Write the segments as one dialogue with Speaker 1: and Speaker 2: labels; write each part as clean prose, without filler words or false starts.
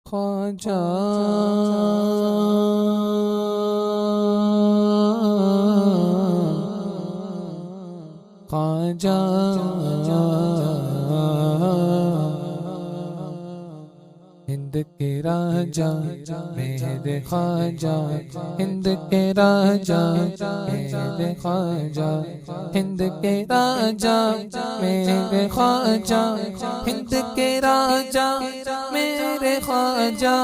Speaker 1: خواجہ خواجہ ہند کے راجا میرے خواجہ ہند کے راجا میرے خواجہ ہند کے راجا میرے خواجہ ہند کے راجا میرے خواجہ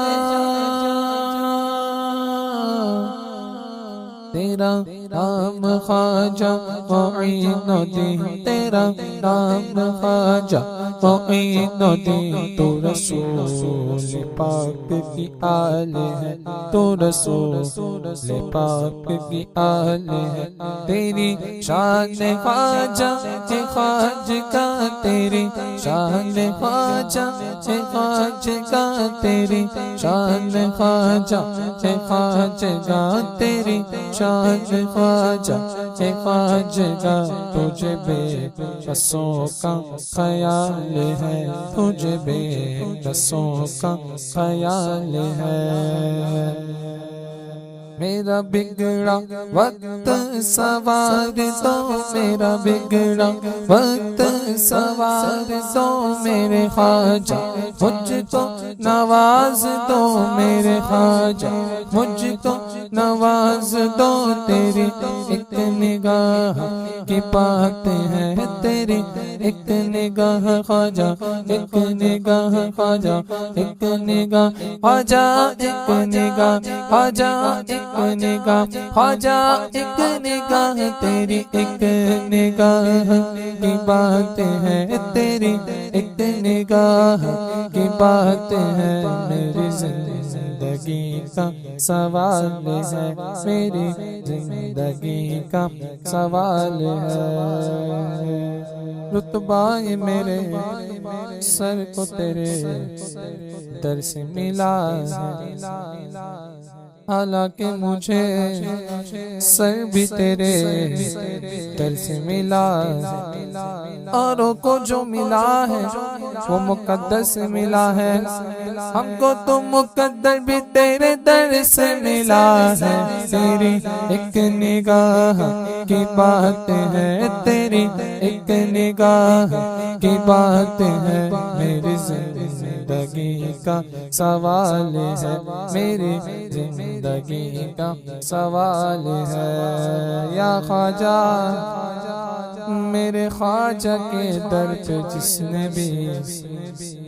Speaker 1: تیرا نام خواجہ معین الدین تیرا نام خواجہ معین الدین تو رسول پاک کی آل ہے تو رسول پاک کی آل ہے تیری شان خواجہ خواجہ تیری شان خواجہ خواجہ تیری شان خواجہ خواجہ تیری شان خواجہ خواجہ تجھے بے کسوں کا خیال ہے تجھے بے کسوں کا خیال ہے میرا بگڑا وقت سوار دو میرا بگڑا وقت سوار دو میرے خواجہ مجھ کو نواز دو میرے خواجہ مجھ کو نواز دو تیری ایک نگاہ کی بات ہے تیری ایک نگاہ خواجہ ایک نگاہ خواجہ ایک نگاہ خواجہ ایک نگاہ خواجہ ایک نگاہ خواجہ ایک نگاہ تیری ایک نگاہ کی بات ہے تیری ایک نگاہ کی بات ہے میری زندگی کا سوال ہے میری زندگی کا سوال ہے رتبہ میرے سر کو تیرے در سے ملا ہے حالانکہ مجھے سر بھی تیرے در سے ملا ہے اوروں کو جو ملا ہے وہ مقدس ملا ہے ہم کو تو مقدر بھی تیرے در سے ملا ہے تیری ایک نگاہ کی بات ہے تیری ایک نگاہ کی بات ہے میری زندگی کا سوال ہے میری زندگی کا سوال ہے یا خواجہ میرے خواجہ کے در پہ جس نے بھی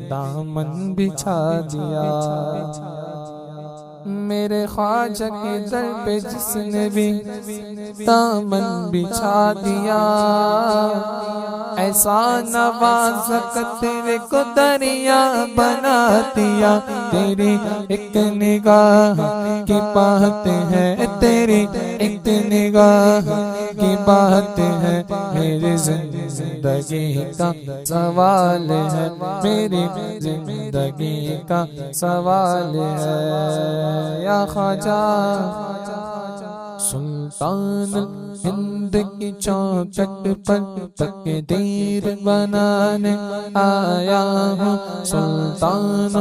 Speaker 1: دامن بچھا دیا میرے خواجہ کے در پہ جس نے بھی دامن بچھا دیا ایسا نوازک تیرے کو دریا بنا دیا تیری ایک نگاہ کی بات ہے تیری ایک نگاہ کی بات ہے میری زندگی کا سوال ہے میری زندگی کا سوال ہے یا خواجہ سلطان ہند کی چوکٹ پر تقدیر بنانے آیا ہوں سلطان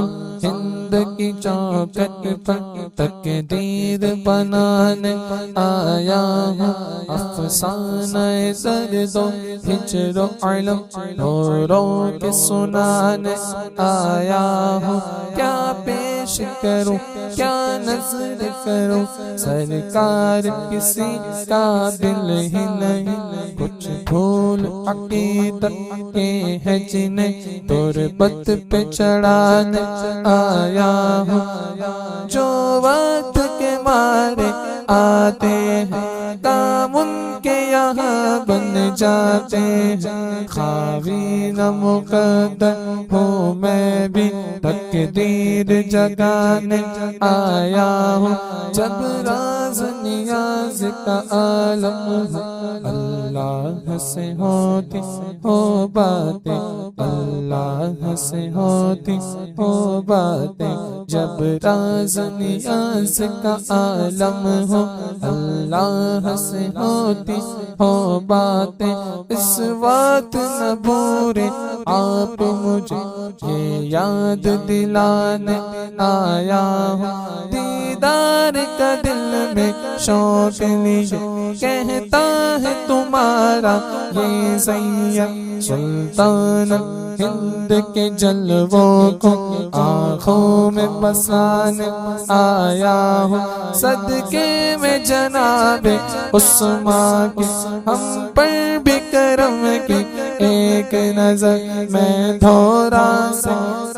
Speaker 1: ہند کی چوکٹ پر تقدیر بنانے آیا ہوں افسانہ درد و ہجر و علم رو رو کے سنانے آیا ہوں کیا پیش کروں کیا نظر کروں سرکار کسی قابل ہی نہیں کچھ پھول عقیدت کے ہیں جنہیں تربت پہ چڑھانے آیا ہوں جو وقت کے مارے آتے ہیں کام ان کے یہاں بن جاتے ہیں خاوی نہ مقدر ہوں میں بھی تقدیر جگانے آیا ہوں جب راز نیاز کا عالم اللہ سے ہوتی ہو باتیں اللہ سے ہوتی ہو باتیں جب راز نیاز کا عالم ہو، اللہ سے ہوتی ہو باتیں، اس وقت نہ بھولے آپ مجھے، یہ یاد دلانے آیا ہوں، دیدار کا دل میں شوق لیے، کہتا ہے تمہارا یہ سید سلطان ہند کے جلووں کو آنکھوں میں بسانے آیا ہوں، صدقے میں جناب عثمان کی ہم پر بھی کرم کی ایک نظر، میں دھورا سے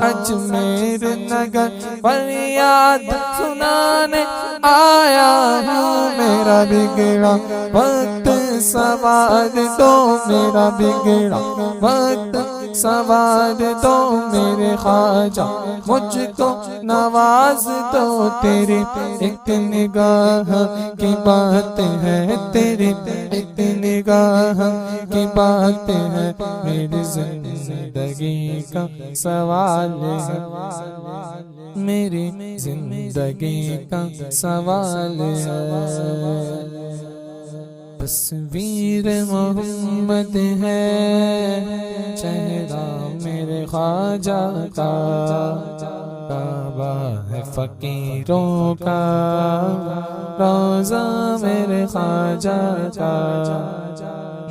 Speaker 1: اجمیر نگر فریاد سنانے آیا ہوں، میرا بگڑا وقت سوار دو، میرا بگڑا وقت سوار دو میرے خواجہ، مجھ کو نواز دو، تیری ایک نگاہ کی بات ہے، تیری ایک نگاہ کی بات ہے، میری زندگی کا سوال ہے، میری زندگی کا سوال ہے، تصویر محمد ہے، چہرہ میرے خواجہ کا، کعبہ ہے فقیروں کا، روضہ میرے خواجہ کا،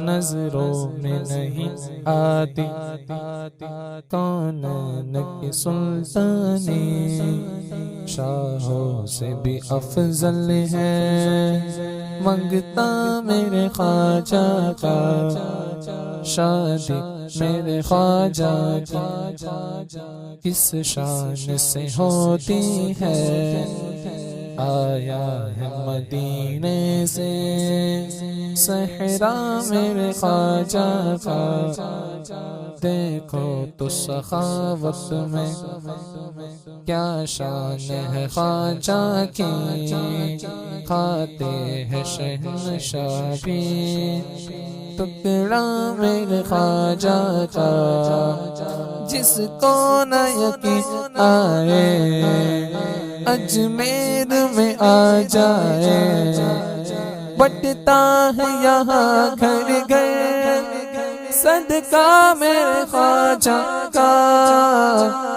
Speaker 1: نظروں میں نہیں آتی کونین کی سلطانی، شاہوں سے بھی افضل ہے، منگتا میرے خواجہ کا، شادی میرے خواجہ کی کس شان سے ہوتی ہے، آیا ہے مدینے سے صحرا میرے خواجہ کا، دیکھو تو سخاوت میں کیا شان ہے خواجہ کی، کھاتے ہیں شہنشاہ بھی ٹکڑا میرے خواجہ کا، جس کو نہ یقین آئے اجمیر میں آ جائے، بٹتا ہے یہاں گھر گھر صدقہ میرے خواجہ کا،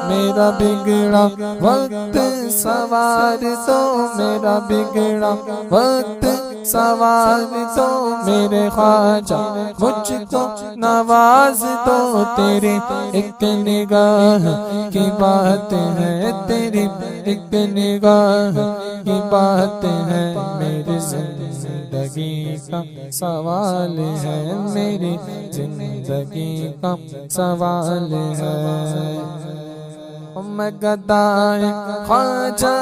Speaker 1: میرا بگڑا وقت سوار دو، میرا بگڑا وقت سوار دو میرے خواجہ، مجھ کو نواز دو، تیری ایک نگاہ کی بات ہے، تیری ایک نگاہ کی بات ہے، میری زندگی کا سوال ہے، میری زندگی کا سوال ہے، میں گدائے خواجہ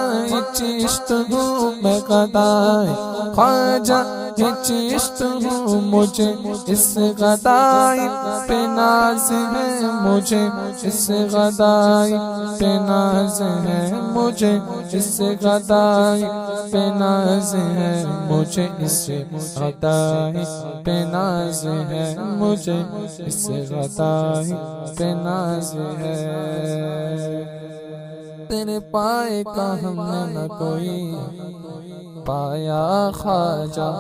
Speaker 1: چشت ہوں، میں گدائے خواجہ چشت ہوں، مجھے اس گدائی پہ ناز ہے، مجھے اس گدائی پہ ناز ہے، مجھے اس گدائی پہ ناز ہے، مجھے اس گدائی پہ ناز ہے، مجھے اس گدائی پہ ناز ہے، تیرے پائے کا ہم نے نہ کوئی پایا خواجہ،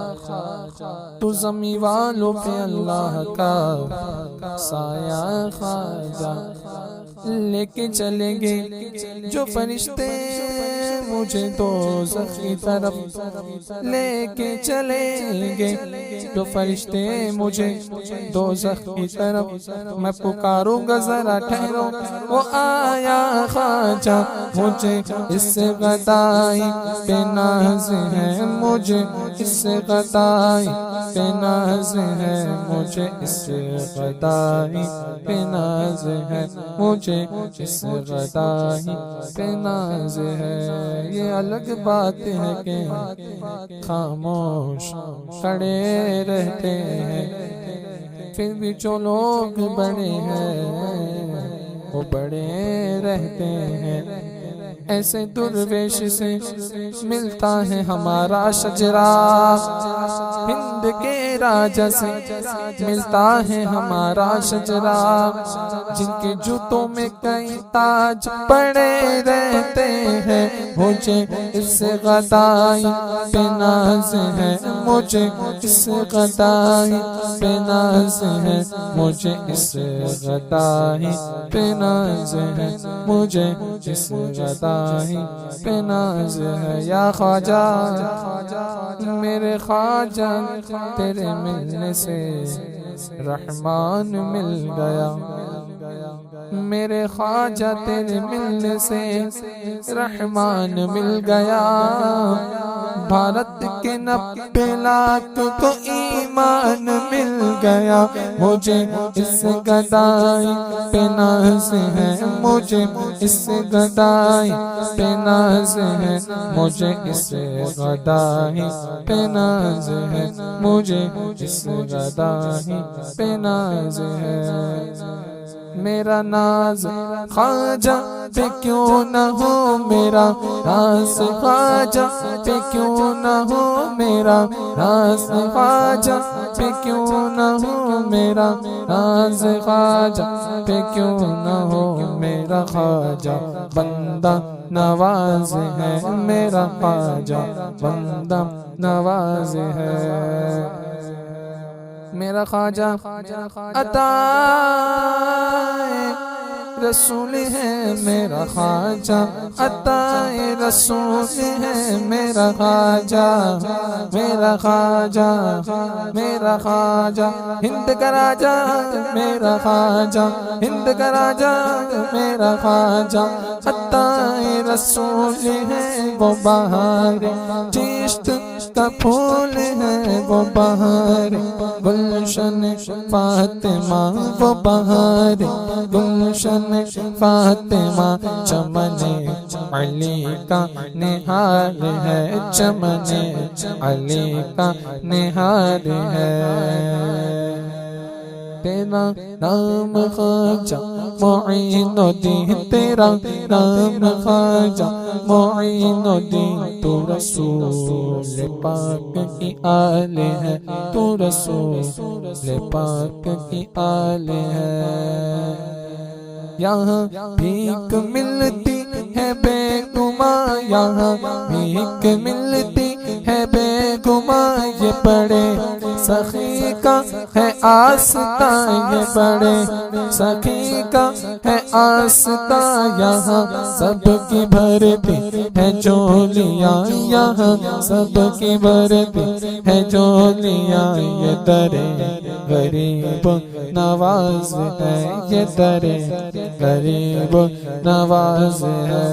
Speaker 1: تو زمین والوں پہ اللہ کا سایہ خواجہ، لے کے چلیں گے جو فرشتے مجھے دوزخ کی طرف، لے کے چلیں گے جو فرشتے مجھے دوزخ کی طرف، میں پکاروں گا ذرا ٹھہرو، وہ آیا خواجہ، مجھے اس غدائی پہ ناز ہے، مجھے اس غدائی پہ ناز ہے، مجھے اس غدائی پہ ناز ہے، مجھے اس غدائی پہ ناز ہے، یہ الگ بات ہے کہ خاموش کھڑے رہتے ہیں، پھر بھی جو لوگ بڑے ہیں وہ بڑے رہتے ہیں، ایسے درویش سے ملتا ہے ہمارا شجرا، ہند کے راجا سے ملتا ہے ہمارا شجرا، جن کے جوتوں میں کئی تاج پڑے رہتے ہیں، مجھے اس غدائی پہ ناز ہے، مجھے اس غدائی پہ ناز ہے، مجھے اس غدائی پہ ناز ہے، مجھے اس غدائی پہ ناز ہے۔ یا خواجہ میرے خواجہ تیرے ملنے سے رحمان مل گیا، میرے خواجہ تیرے ملنے سے رحمان مل گیا، بھارت کے 90 لاکھ کو ایمان مل گیا، مجھے اس گدائی پہ ناز ہے، مجھے اس گدائی پہ ناز ہے، مجھے اس گدائی پہ ناز ہے، مجھے اس گدائی پہ ناز ہے۔ میرا ناز خواجہ پہ کیوں نہ ہو، میرا ناز خواجہ پہ کیوں نہ ہو، میرا ناز خواجہ پہ کیوں نہ ہو، میرا ناز خواجہ پہ کیوں نہ ہو، میرا خواجہ بندہ نواز ہے، میرا خواجہ بندہ نواز ہے، میرا خواجہ عطا رسول ہے، میرا خواجہ عطا رسول ہے، میرا خواجہ میرا خواجہ میرا خواجہ ہند کا راجہ، میرا خواجہ ہند کا راجہ، میرا خواجہ عطا رسول ہے، وہ بہار چشت کا پھول ہے، وہ بہار گلشن فاطمہ، وہ بہار گلشن فاطمہ، چمن علی کا نہار ہے، چمن علی کا نہار ہے، تیرا نام خواجہ معین الدین، تیرا نام خواجہ معین الدین، تو رسول پاک کی آل ہے، تو رسول پاک کی آل ہے، یہاں بھیک ملتی ہے بے گماں، یہاں بھیک ملتی ہے بے گماں، یہ بڑے سخی کا ہے آستہ، یہ بڑے سخی کا ہے آستہ، یہاں سب کی بھرتی ہے جولیاں، یہاں سب کی بھرتی ہے جولیاں، یہ درے غریب نواز ہے، یہ درے غریب نواز ہے،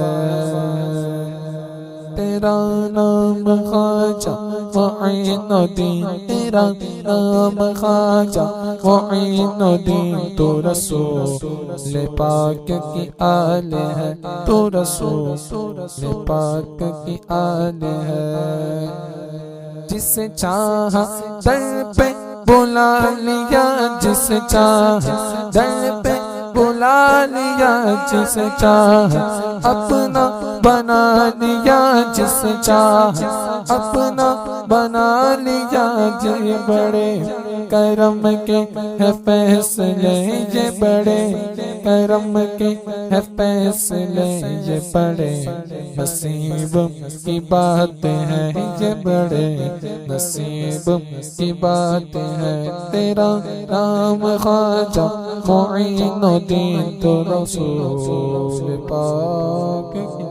Speaker 1: تیرا نام خواجہ معین الدین، تیرا نام خواجہ معین الدین، تو رسول پاک کی آل ہے، تو رسول پاک کی آل ہے، جسے چاہا در پہ بلا لیا، جسے چاہا در پہ بلا لیا، جسے چاہا اپنا بنا لیا، جس چاہا اپنا بنا لیا، یہ بڑے کرم کے ہے فیصلے، یہ بڑے کرم کے ہے فیصلے، یہ بڑے نصیب کی بات ہے، یہ بڑے نصیب کی بات ہے، تیرا نام خواجہ معین الدین، تو رسول پاک کی